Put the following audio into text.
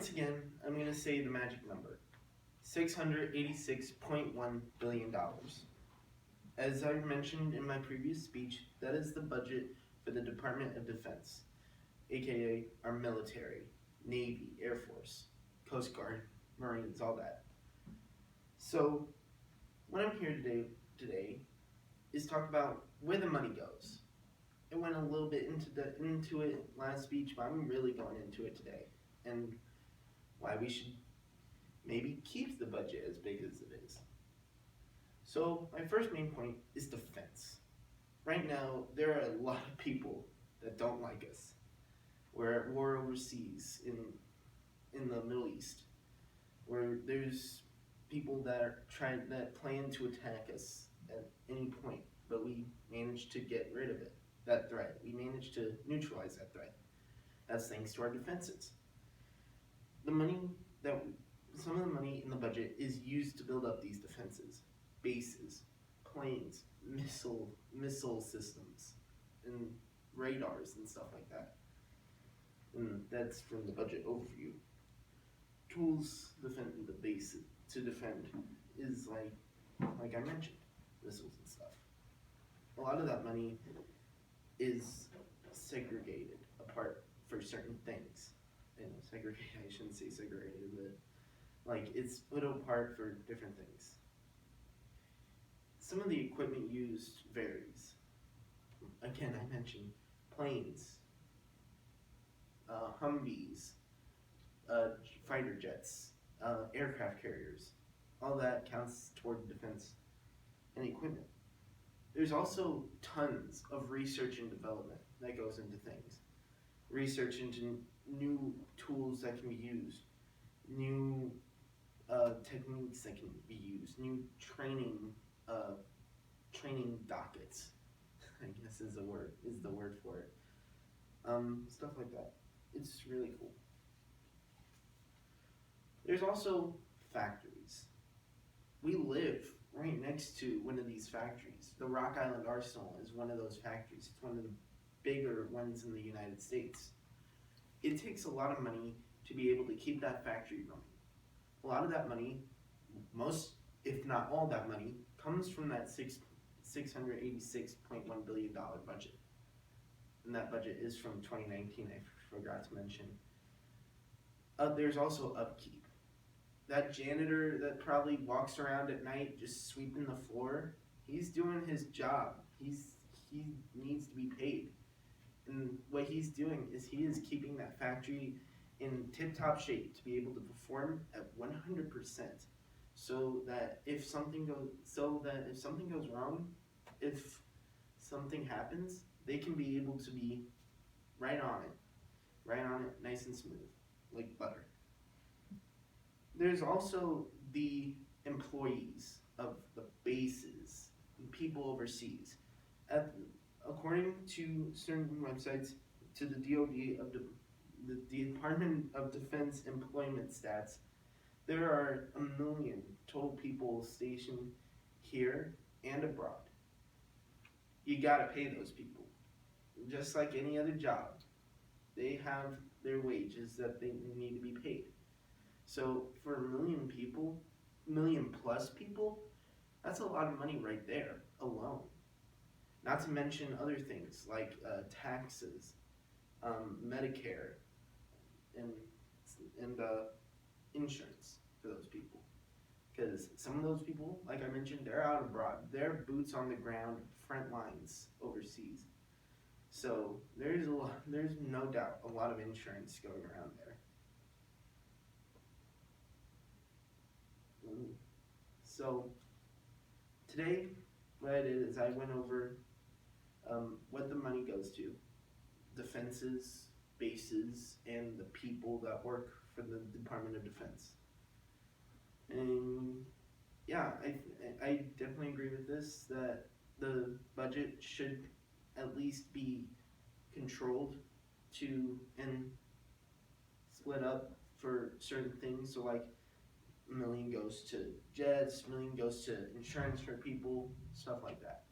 once again, I'm going to say the magic number, $686.1 billion. As I mentioned in my previous speech, that is the budget for the Department of Defense, aka our military, Navy, Air Force, Coast Guard, Marines, all that. So, what I'm here today is talk about where the money goes. I went a little bit into it last speech, but I'm really going into it today, and why we should maybe keep the budget as big as it is. So my first main point is defense. Right now, there are a lot of people that don't like us. We're at war overseas in the Middle East, where there's people that plan to attack us at any point, but we managed to get rid of it. That threat. We managed to neutralize that threat. That's thanks to our defenses. Some of the money in the budget is used to build up these defenses, bases, planes, missile systems, and radars and stuff like that. And that's from the budget overview. Tools defend the base to defend is like I mentioned, missiles and stuff. A lot of that money is segregated apart for certain things. Segregated, I shouldn't say segregated, but it's put apart for different things. Some of the equipment used varies. Again, I mentioned planes, Humvees, fighter jets, aircraft carriers. All that counts toward defense and equipment. There's also tons of research and development that goes into things. Research into new tools that can be used, new techniques that can be used, new training dockets, I guess is the word for it. Stuff like that. It's really cool. There's also factories. We live right next to one of these factories. The Rock Island Arsenal is one of those factories. It's one of the bigger ones in the United States. It takes a lot of money to be able to keep that factory running. A lot of that money, most, if not all that money, comes from that $686.1 billion budget. And that budget is from 2019, I forgot to mention. There's also upkeep. That janitor that probably walks around at night just sweeping the floor, he's doing his job. He needs to be paid. And what he's doing is he is keeping that factory in tip-top shape to be able to perform at 100%, so that if something goes wrong, if something happens, they can be able to be right on it, nice and smooth, like butter. There's also the employees of the bases, people overseas. According to certain websites, to the DoD the Department of Defense employment stats, there are 1 million total people stationed here and abroad. You gotta pay those people, just like any other job. They have their wages that they need to be paid. So for 1 million people, 1 million plus people, that's a lot of money right there alone. Not to mention other things like taxes, Medicare, and insurance for those people. Because some of those people, like I mentioned, they're out abroad. They're boots on the ground, front lines overseas. So there's no doubt a lot of insurance going around there. So today, what I did is I went over what the money goes to, defenses, bases, and the people that work for the Department of Defense. And yeah, I definitely agree with this, that the budget should at least be controlled to and split up for certain things. So like 1 million goes to jets, 1 million goes to insurance for people, stuff like that.